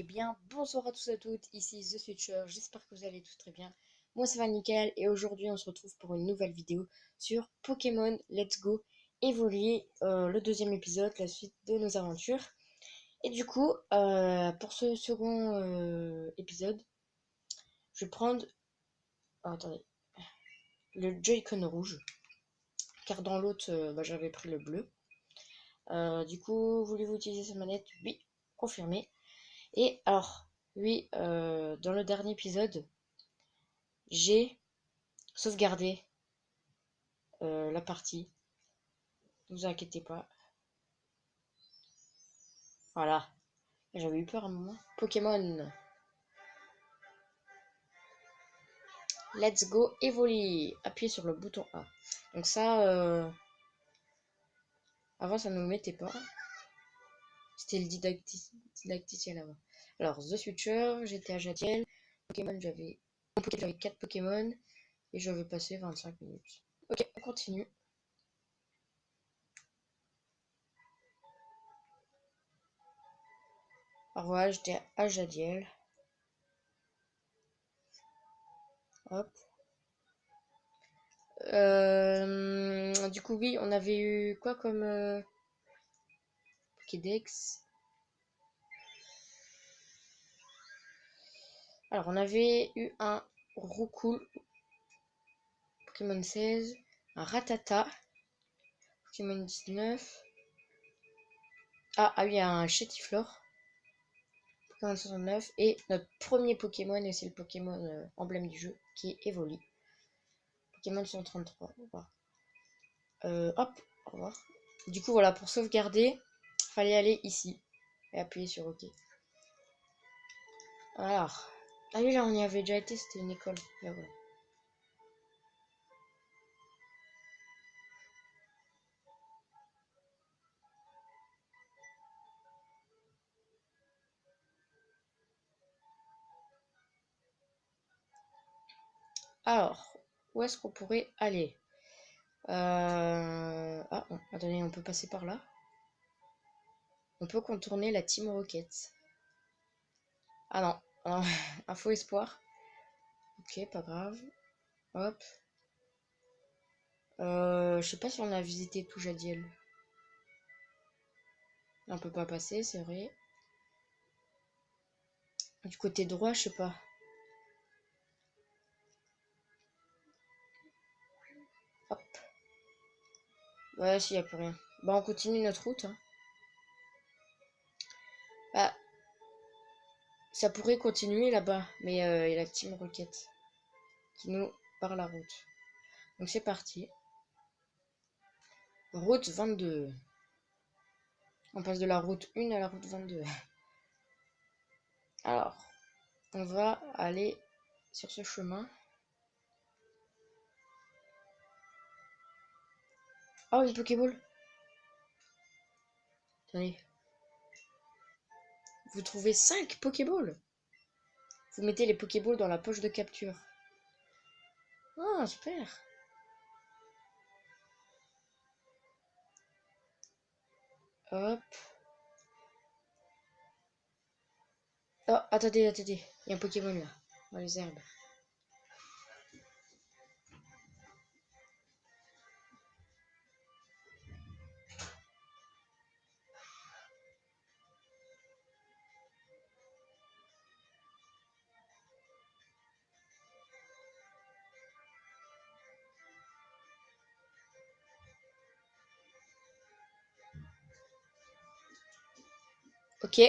Eh bien, bonsoir à tous et à toutes, ici The Switcher, j'espère que vous allez tous très bien. Moi ça va nickel et aujourd'hui on se retrouve pour une nouvelle vidéo sur Pokémon Let's Go Évoluer, le deuxième épisode, la suite de nos aventures. Et du coup, pour ce second épisode, je vais prendre attendez, le Joy-Con rouge, car dans l'autre j'avais pris le bleu. Du coup, voulez-vous utiliser cette manette? Oui, confirmé. Et alors, oui, dans le dernier épisode, j'ai sauvegardé la partie. Ne vous inquiétez pas. Voilà. J'avais eu peur à un moment. Pokémon. Let's go évolue. Appuyez sur le bouton A. Donc ça, avant ça ne nous le mettait pas. C'était le didacticiel avant. Alors, The Switcher, j'étais à Jadiel. Pokémon, j'avais 4 Pokémon. Et je vais passer 25 minutes. Ok, on continue. Alors voilà, j'étais à Jadiel. Hop. Du coup, oui, on avait eu quoi comme Pokédex? Alors, on avait eu un Roucoule, Pokémon 16, un Rattata, Pokémon 19. Ah oui, un Chétiflore, Pokémon 69. Et notre premier Pokémon, et c'est le Pokémon emblème du jeu, qui est Evoli. Pokémon 133. Voilà. Hop, au revoir. Du coup, voilà, pour sauvegarder, fallait aller ici et appuyer sur OK. Alors, ah oui, là, on y avait déjà été, c'était une école. Là, voilà. Alors, où est-ce qu'on pourrait aller? Ah, attendez, on peut passer par là. On peut contourner la Team Rocket. Ah non, non. Un faux espoir. Ok, pas grave. Hop. Je sais pas si on a visité tout Jadiel. On peut pas passer, c'est vrai. Du côté droit, je sais pas. Hop. Ouais, s'il y a plus rien. Bah, on continue notre route. Hein. Bah, ça pourrait continuer là-bas, mais il y a la Team Rocket qui nous barre la route. Donc c'est parti. Route 22. On passe de la route 1 à la route 22. Alors, on va aller sur ce chemin. Oh, une Pokéball. Attendez. Vous trouvez 5 Pokéballs. Vous mettez les Pokéballs dans la poche de capture. Ah, super. Hop. Oh, attendez. Il y a un Pokémon là, dans les herbes. Ok.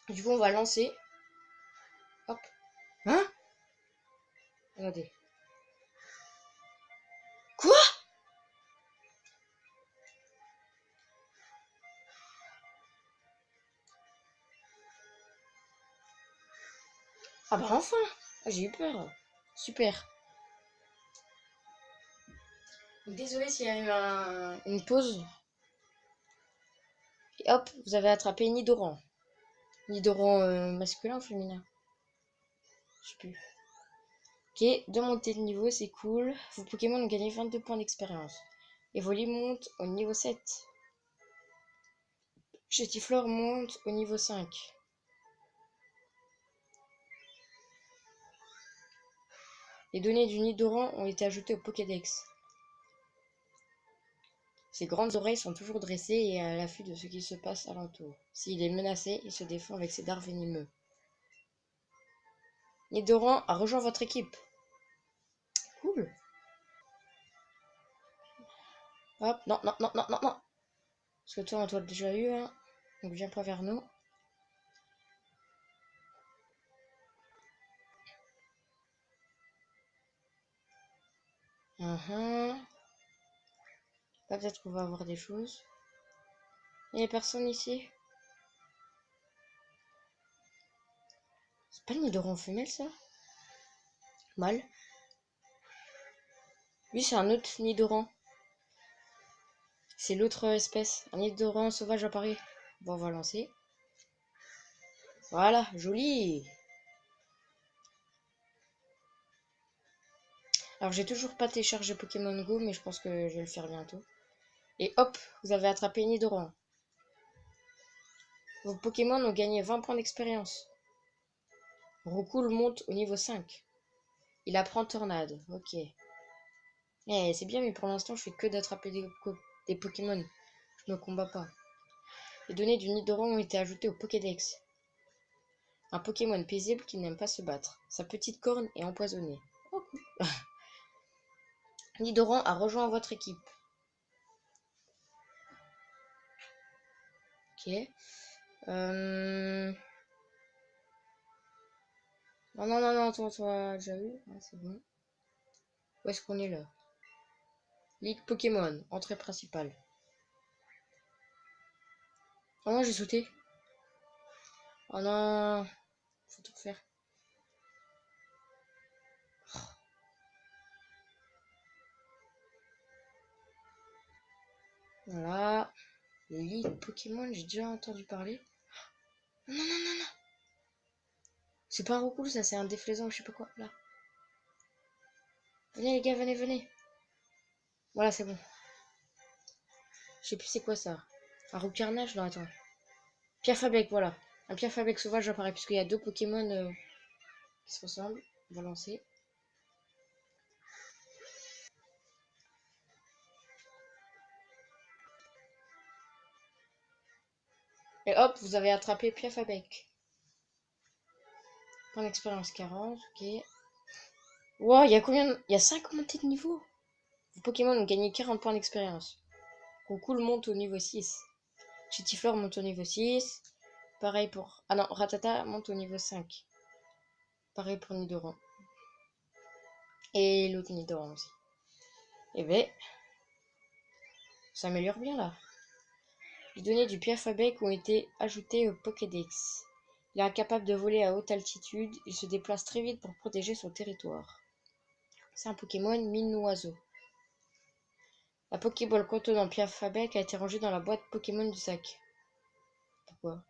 Du coup, on va lancer. Hop. Hein? Regardez. Quoi? Ah bah enfin. J'ai eu peur. Super. Désolé s'il y a eu une pause. Et hop, vous avez attrapé Nidoran. Nidoran masculin ou féminin? Je sais plus. Ok, de montée de niveau, c'est cool. Vos Pokémon ont gagné 22 points d'expérience. Evoli monte au niveau 7. Chétiflore monte au niveau 5. Les données du Nidoran ont été ajoutées au Pokédex. Ses grandes oreilles sont toujours dressées et à l'affût de ce qui se passe alentour. S'il est menacé, il se défend avec ses dards venimeux. Nidoran a rejoint votre équipe. Cool. Hop, non, non, non, non, non, non. Parce que toi, on t'a déjà eu, hein. Donc viens pas vers nous. Là, peut-être qu'on va avoir des choses. Il n'y a personne ici. C'est pas le Nidoran femelle, ça? Mâle. Lui, c'est un autre Nidoran. C'est l'autre espèce. Un Nidoran sauvage apparaît. Bon, on va lancer. Voilà, joli. Alors, j'ai toujours pas téléchargé Pokémon Go, mais je pense que je vais le faire bientôt. Et hop, vous avez attrapé Nidoran. Vos Pokémon ont gagné 20 points d'expérience. Roucoule monte au niveau 5. Il apprend Tornade. Ok. Eh, c'est bien, mais pour l'instant, je fais que d'attraper des Pokémon. Je ne combats pas. Les données du Nidoran ont été ajoutées au Pokédex. Un Pokémon paisible qui n'aime pas se battre. Sa petite corne est empoisonnée. Oh, cool. Nidoran a rejoint votre équipe. Ok. Non, non, non, non, toi, déjà eu. Ah, c'est bon. Où est-ce qu'on est là? Ligue Pokémon, entrée principale. Oh non, j'ai sauté. Oh non. Faut tout refaire. Voilà. Ligue Pokémon, j'ai déjà entendu parler. Non, non, non, non. C'est pas un Roucoule, ça, c'est un déflaisant ou je sais pas quoi. Là. Venez, les gars, venez, venez. Voilà, c'est bon. Je sais plus c'est quoi ça. Un Roucarnage? Non, attends. Pierre-Fabec, voilà. Un Pierre-Fabec sauvage apparaît, puisqu'il y a deux Pokémon qui se ressemblent. On va lancer. Et hop, vous avez attrapé Pierre-Fabec. Point d'expérience 40, ok. Wow, il y a combien Il y a 5 montées de niveau. Vos Pokémon ont gagné 40 points d'expérience. Roucoule monte au niveau 6. Chitiflore monte au niveau 6. Pareil pour... Ah non, Ratata monte au niveau 5. Pareil pour Nidoran. Et l'autre Nidoran aussi. Eh ben, ça améliore bien là. Les données du Pierre-Fabec ont été ajoutées au Pokédex. Il est incapable de voler à haute altitude. Il se déplace très vite pour protéger son territoire. C'est un Pokémon mine-oiseau. La Pokéball contenant Pierre-Fabec a été rangée dans la boîte Pokémon du sac. Pourquoi?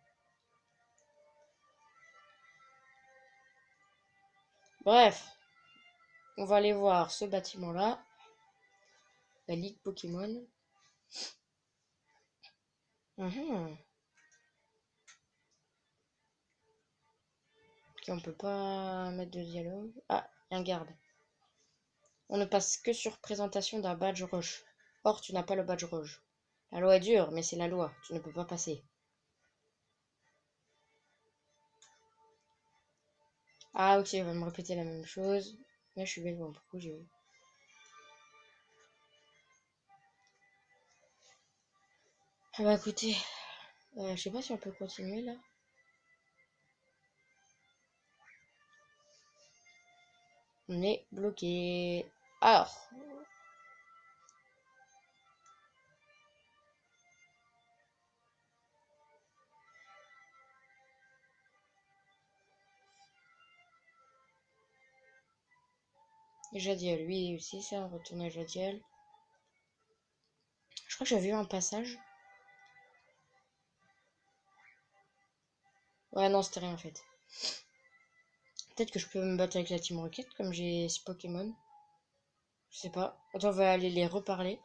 Bref, on va aller voir ce bâtiment-là. La Ligue Pokémon. Ok, on peut pas mettre de dialogue. Ah, il y a un garde. On ne passe que sur présentation d'un badge rouge. Or, tu n'as pas le badge rouge. La loi est dure, mais c'est la loi. Tu ne peux pas passer. Ah, ok, il va me répéter la même chose. Mais je suis belle, bon, pourquoi j'ai... Ah bah écoutez, je sais pas si on peut continuer là. On est bloqué. Alors, Jadiel, oui aussi, ça, on retourne à Jadiel. Je crois que j'avais eu un passage. Ouais, non, c'était rien en fait. Peut-être que je peux me battre avec la Team Rocket comme j'ai 6 Pokémon. Je sais pas. Attends, on va aller les reparler.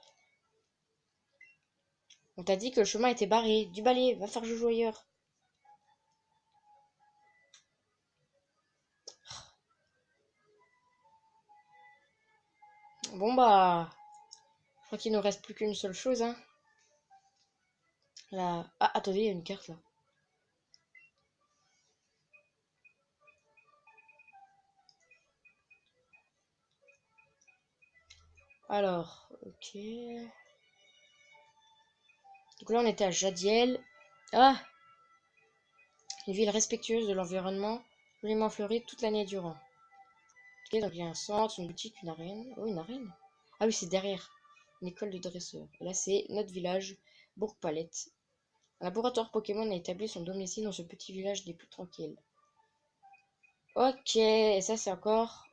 On t'a dit que le chemin était barré. Du balai, va faire joujou ailleurs. Bon bah, je crois qu'il nous reste plus qu'une seule chose, hein. Là... Ah, attendez, il y a une carte là. Alors, ok. Donc là, on était à Jadiel. Ah, une ville respectueuse de l'environnement, joliment fleurie toute l'année durant. Ok, donc il y a un centre, une boutique, une arène. Oh, une arène. Ah oui, c'est derrière. Une école de dresseurs. Et là, c'est notre village, Bourg-Palette. Un laboratoire Pokémon a établi son domicile dans ce petit village des plus tranquilles. Ok, et ça, c'est encore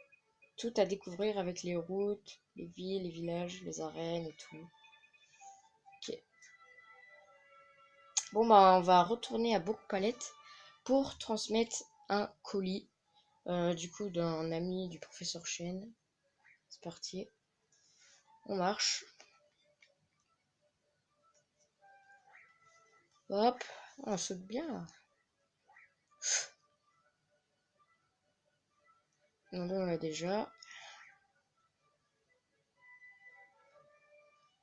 tout à découvrir avec les routes, les villes, les villages, les arènes et tout. Ok. Bon, bah, on va retourner à Bourg-Palette pour transmettre un colis, du coup, d'un ami du professeur Chen. C'est parti. On marche. Hop. On saute bien. Non, on l'a déjà.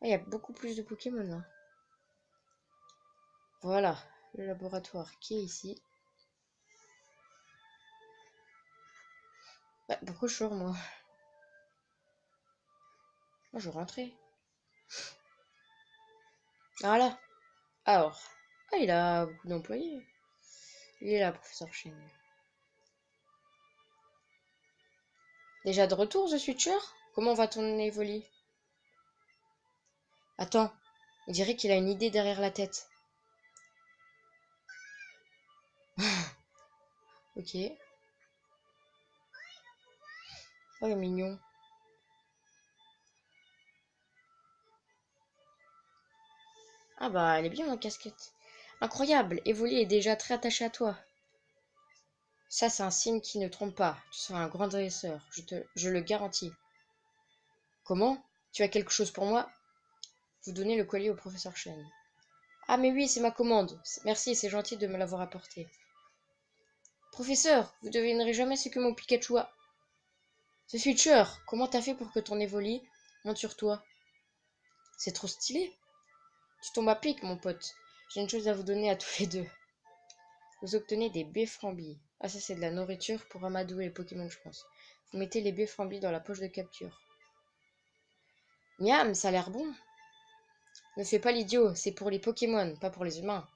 Ah, il y a beaucoup plus de Pokémon là. Voilà, le laboratoire qui est ici. Bah, pourquoi je sors moi? Moi je rentrais. Voilà. Alors. Ah, il a beaucoup d'employés. Il est là, professeur Chen. Déjà de retour, The Switcher? Comment va ton évoli? Attends, on dirait qu'il a une idée derrière la tête. Ok. Oh, il est mignon. Ah bah, elle est bien la casquette. Incroyable, Evoli est déjà très attaché à toi. Ça, c'est un signe qui ne trompe pas. Tu seras un grand dresseur, je le garantis. Comment? Tu as quelque chose pour moi? Vous donnez le collier au professeur Chen. Ah mais oui, c'est ma commande. Merci, c'est gentil de me l'avoir apporté. Professeur, vous devinerez jamais ce que mon Pikachu a. Ce Switcher, comment t'as fait pour que ton Evoli monte sur toi? C'est trop stylé. Tu tombes à pic, mon pote. J'ai une chose à vous donner à tous les deux. Vous obtenez des baies frambies. Ah, ça, c'est de la nourriture pour amadouer les Pokémon, je pense. Vous mettez les baies frambies dans la poche de capture. Miam, ça a l'air bon. Ne fais pas l'idiot, c'est pour les Pokémon, pas pour les humains.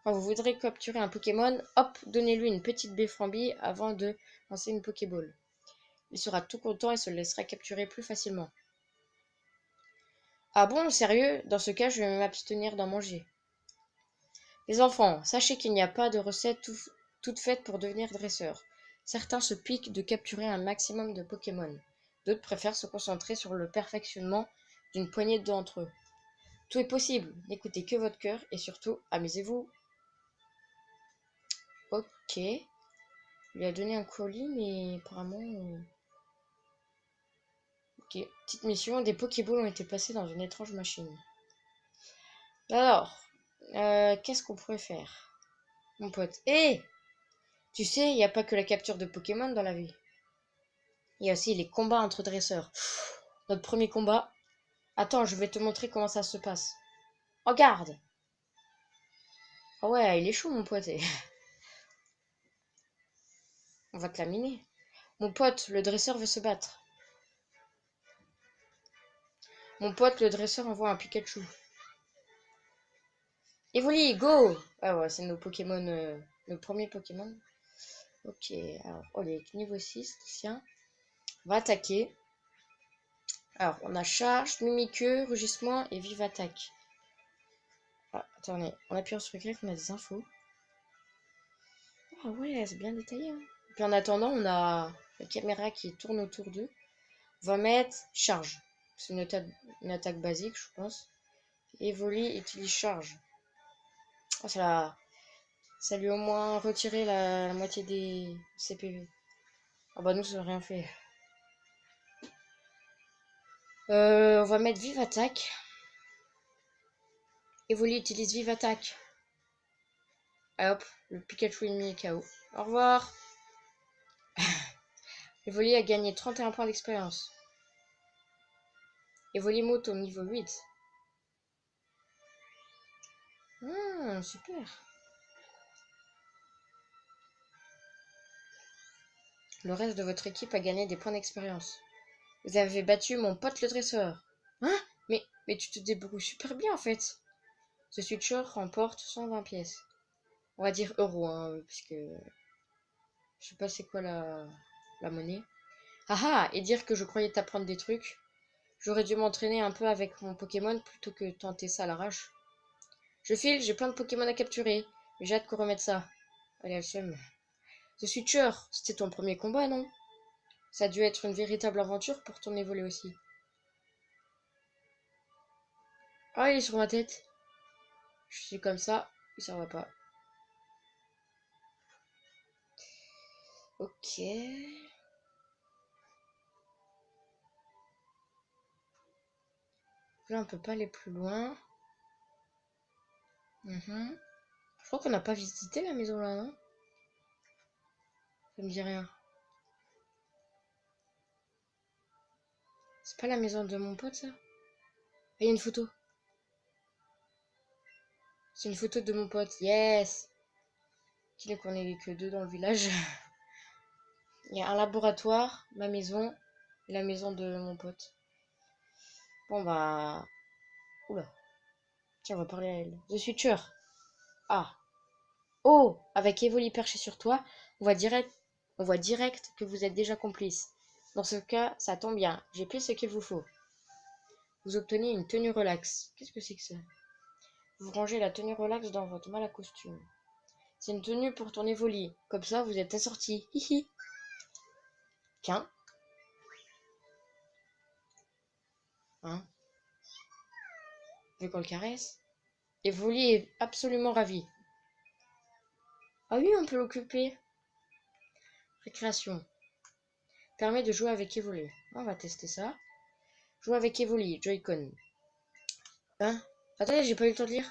Quand vous voudrez capturer un Pokémon, hop, donnez-lui une petite baie frambi avant de lancer une Pokéball. Il sera tout content et se laissera capturer plus facilement. Ah bon, sérieux? Dans ce cas, je vais m'abstenir d'en manger. Les enfants, sachez qu'il n'y a pas de recette toute faite pour devenir dresseur. Certains se piquent de capturer un maximum de Pokémon. D'autres préfèrent se concentrer sur le perfectionnement d'une poignée d'entre eux. Tout est possible, n'écoutez que votre cœur et surtout, amusez-vous. Ok. Il lui a donné un colis, mais apparemment... Ok. Petite mission, des Pokéballs ont été placés dans une étrange machine. Alors, qu'est-ce qu'on pourrait faire, mon pote? Hé! Tu sais, il n'y a pas que la capture de Pokémon dans la vie. Il y a aussi les combats entre dresseurs. Notre premier combat. Attends, je vais te montrer comment ça se passe. Regarde! Ah ouais, il est chaud, mon pote. On va te laminer. Mon pote, le dresseur veut se battre. Mon pote, le dresseur envoie un Pikachu. Evoli, go! Ah ouais, c'est nos Pokémon, nos premiers Pokémon. Ok, alors, oh, il est niveau 6, tiens. On va attaquer. Alors, on a charge, mimiqueux, rugissement et vive attaque. Ah, attendez, en appuyant sur Y, on a des infos. Ah ouais, c'est bien détaillé. Hein. Et puis en attendant, on a la caméra qui tourne autour d'eux. On va mettre charge. C'est une attaque basique, je pense. Evoli utilise charge. Ah, ça lui a au moins retiré la moitié des CPV. Ah bah nous, ça n'a rien fait. On va mettre vive attaque. Evoli utilise vive attaque. Ah, hop, le Pikachu ennemi est KO. Au revoir. Evoli a gagné 31 points d'expérience. Évolue monte au niveau 8. Super. Le reste de votre équipe a gagné des points d'expérience. Vous avez battu mon pote le dresseur. Hein? Mais tu te débrouilles super bien en fait. Ce switcher remporte 120 pièces. On va dire euros, hein, puisque je sais pas c'est quoi la monnaie. Ah ah, et dire que je croyais t'apprendre des trucs. J'aurais dû m'entraîner un peu avec mon Pokémon plutôt que tenter ça à l'arrache. Je file, j'ai plein de Pokémon à capturer. Mais j'ai hâte qu'on remette ça. Allez, elle seum. The Switcher, c'était ton premier combat, non? Ça a dû être une véritable aventure pour ton évoluer aussi. Ah, il est sur ma tête. Je suis comme ça, ça va pas. Ok. Là, on peut pas aller plus loin. Je crois qu'on n'a pas visité la maison là, non? Ça me dit rien. C'est pas la maison de mon pote, ça? Ah, il y a une photo. C'est une photo de mon pote. Yes! Qu'il est qu'on est que deux dans le village. Il y a un laboratoire, ma maison et la maison de mon pote. Bon bah... Oula. Tiens, on va parler à elle. The Switcher. Ah. Oh! Avec Evoli perché sur toi, on voit direct que vous êtes déjà complice. Dans ce cas, ça tombe bien. J'ai pris ce qu'il vous faut. Vous obtenez une tenue relax. Qu'est-ce que c'est que ça? Vous rangez la tenue relax dans votre mal à costume. C'est une tenue pour ton Evoli. Comme ça, vous êtes assorti. Hihi. Tiens. Hein? Vu qu'on le caresse. Evoli est absolument ravi. Ah oui, on peut l'occuper. Récréation. Permet de jouer avec Evoli. On va tester ça. Jouer avec Evoli, Joy-Con. Hein? Attendez, j'ai pas eu le temps de lire.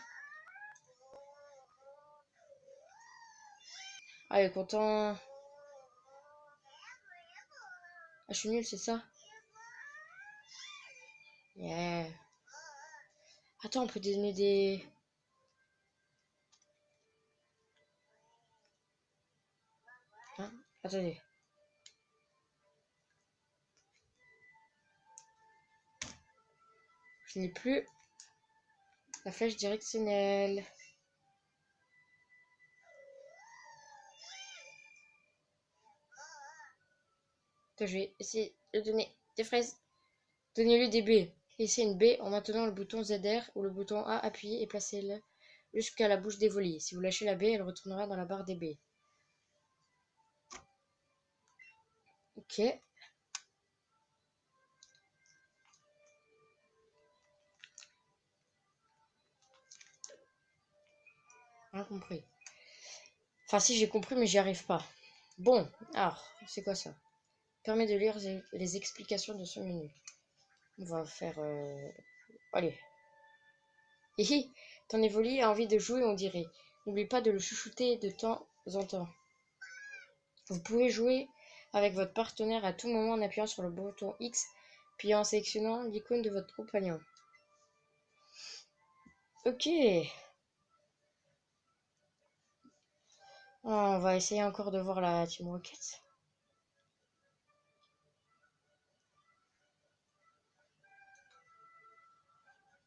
Ah, il est content. Ah, je suis nulle, c'est ça? Yeah. Attends, on peut donner des... Hein? Attendez. Je n'ai plus la flèche directionnelle. Attends, je vais essayer de donner des fraises. Donnez-lui des baies. Essayez une baie en maintenant le bouton ZR ou le bouton A appuyé et placez-le jusqu'à la bouche des voliers. Si vous lâchez la baie, elle retournera dans la barre des baies. Ok. Rien compris. Enfin, si j'ai compris, mais j'y arrive pas. Bon, alors, c'est quoi ça? Permet de lire les explications de ce menu. On va faire... Allez. Hihi, ton évoli a envie de jouer, on dirait. N'oublie pas de le chouchouter de temps en temps. Vous pouvez jouer avec votre partenaire à tout moment en appuyant sur le bouton X, puis en sélectionnant l'icône de votre compagnon. Ok. On va essayer encore de voir la Team Rocket.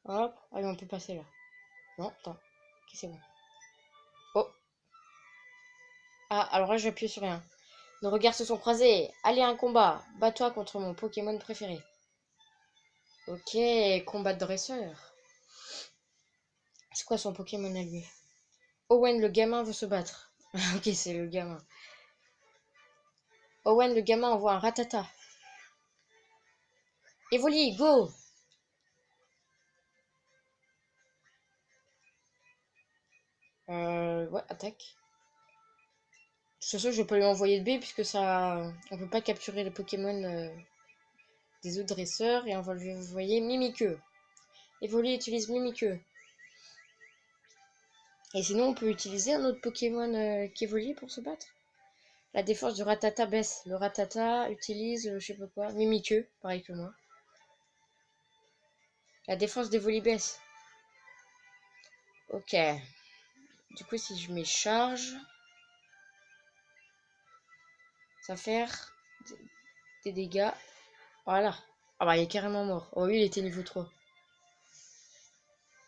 Hop, allez, on peut passer là. Non, attends. Ok, c'est bon. Oh. Ah, alors là, j'appuie sur rien. Nos regards se sont croisés. Allez, un combat. Bats-toi contre mon Pokémon préféré. Ok, combat de dresseur. C'est quoi son Pokémon à lui? Owen, le gamin, veut se battre. Ok, c'est le gamin. Owen, le gamin, envoie un ratata. Evoli, go! Ouais, attaque. De toute façon, je vais pas lui envoyer de B puisque ça... On peut pas capturer les Pokémon des autres dresseurs et on va lui envoyer Mimiqueux. Evoli utilise Mimiqueux. Et sinon, on peut utiliser un autre Pokémon qui évolue pour se battre. La défense du Ratata baisse. Le Ratata utilise, je sais pas quoi, Mimiqueux, pareil que moi. La défense d'Evoli baisse. Ok. Du coup, si je mets charge, ça va faire des dégâts. Voilà. Ah bah, il est carrément mort. Oh oui, il était niveau 3.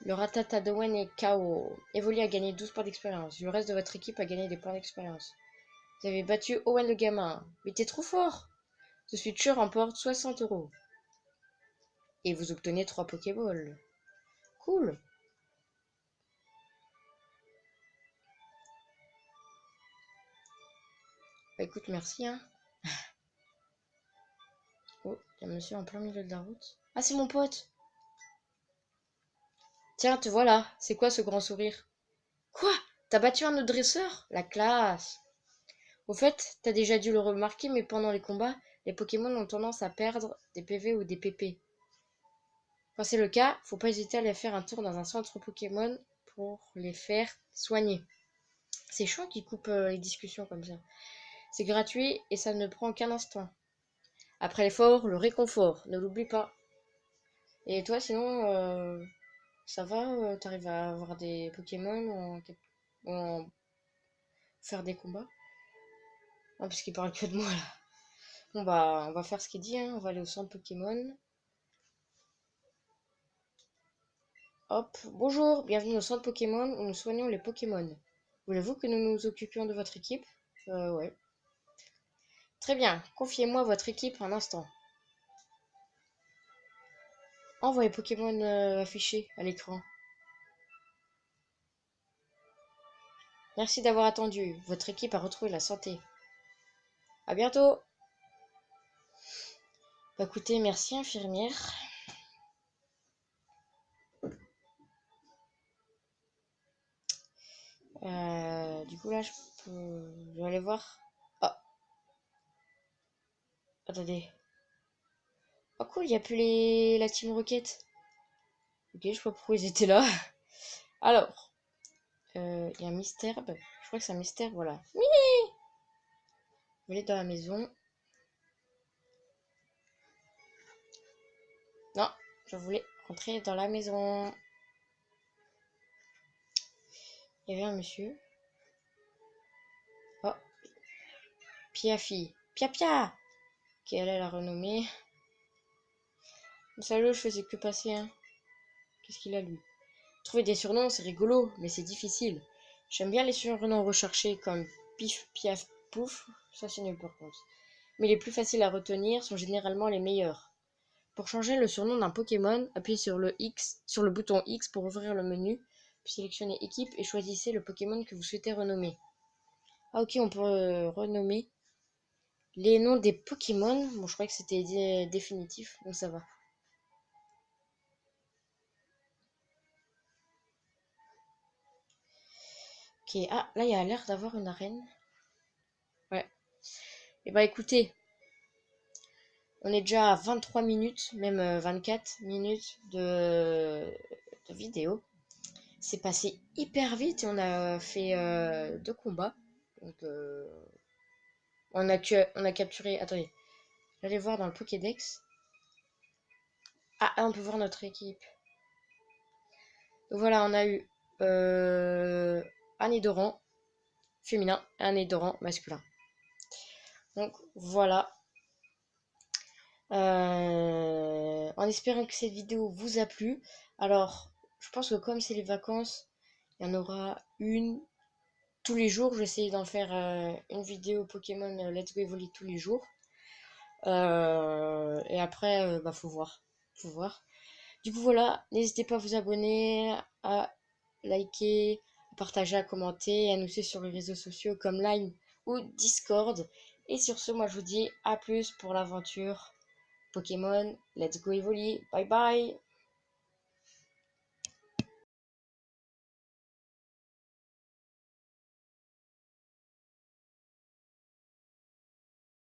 Le Ratata d'Owen est KO. Evoli a gagné 12 points d'expérience. Le reste de votre équipe a gagné des points d'expérience. Vous avez battu Owen le gamin. Mais t'es trop fort. Ce switcher remporte 60 euros. Et vous obtenez 3 Pokéballs. Cool. Bah écoute, merci hein. Oh, il y a un monsieur en plein milieu de la route. Ah, c'est mon pote. Tiens, te voilà. C'est quoi ce grand sourire? Quoi? T'as battu un autre dresseur? La classe. Au fait, t'as déjà dû le remarquer, mais pendant les combats, les Pokémon ont tendance à perdre des PV ou des PP. Quand c'est le cas, faut pas hésiter à aller faire un tour dans un centre Pokémon pour les faire soigner. C'est chiant qu'ils coupent les discussions comme ça. C'est gratuit et ça ne prend qu'un instant. Après l'effort, le réconfort, ne l'oublie pas. Et toi, sinon, ça va? T'arrives à avoir des Pokémon ou en faire des combats? Ah, parce qu'il parle que de moi là. Bon bah, on va faire ce qu'il dit, hein. On va aller au centre Pokémon. Hop, bonjour, bienvenue au centre Pokémon où nous soignons les Pokémon. Voulez-vous que nous nous occupions de votre équipe? Ouais. Très bien, confiez-moi votre équipe un instant. Envoyez Pokémon affiché à l'écran. Merci d'avoir attendu. Votre équipe a retrouvé la santé. À bientôt. Bah écoutez, merci infirmière. Du coup là, je vais aller voir. Oh, attendez. Oh cool, il n'y a plus la Team Rocket. Ok, je sais pas pourquoi ils étaient là. Alors, il y a un mystère. Je crois que c'est un mystère, voilà. Je vais aller dans la maison. Non, je voulais rentrer dans la maison. Il y avait un monsieur. Oh, Piafi. Pia Pia! Quelle est la renommée? Salut, je faisais que passer, hein. Qu'est-ce qu'il a, lui? Trouver des surnoms, c'est rigolo, mais c'est difficile. J'aime bien les surnoms recherchés comme Pif, Piaf, Pouf. Ça, c'est nul par contre. Mais les plus faciles à retenir sont généralement les meilleurs. Pour changer le surnom d'un Pokémon, appuyez sur le bouton X pour ouvrir le menu, puis sélectionnez équipe et choisissez le Pokémon que vous souhaitez renommer. Ah ok, on peut renommer les noms des Pokémon. Bon, je crois que c'était définitif, donc ça va. Ok, ah, là, il y a l'air d'avoir une arène. Ouais. Et bah écoutez, on est déjà à 23 minutes, même 24 minutes de vidéo. C'est passé hyper vite et on a fait 2 combats. Donc, on a capturé. Attendez, j'allais voir dans le Pokédex. Ah, on peut voir notre équipe. Donc voilà, on a eu un Nidoran féminin et un Nidoran masculin. Donc voilà. En espérant que cette vidéo vous a plu. Alors, je pense que comme c'est les vacances, il y en aura une tous les jours. Je vais essayer d'en faire une vidéo Pokémon Let's Go Evoli tous les jours. Et après, bah, faut voir. Faut voir. Du coup, voilà. N'hésitez pas à vous abonner, à liker, à partager, à commenter et à nous suivre sur les réseaux sociaux comme Line ou Discord. Et sur ce, moi, je vous dis à plus pour l'aventure Pokémon Let's Go Evoli. Bye bye.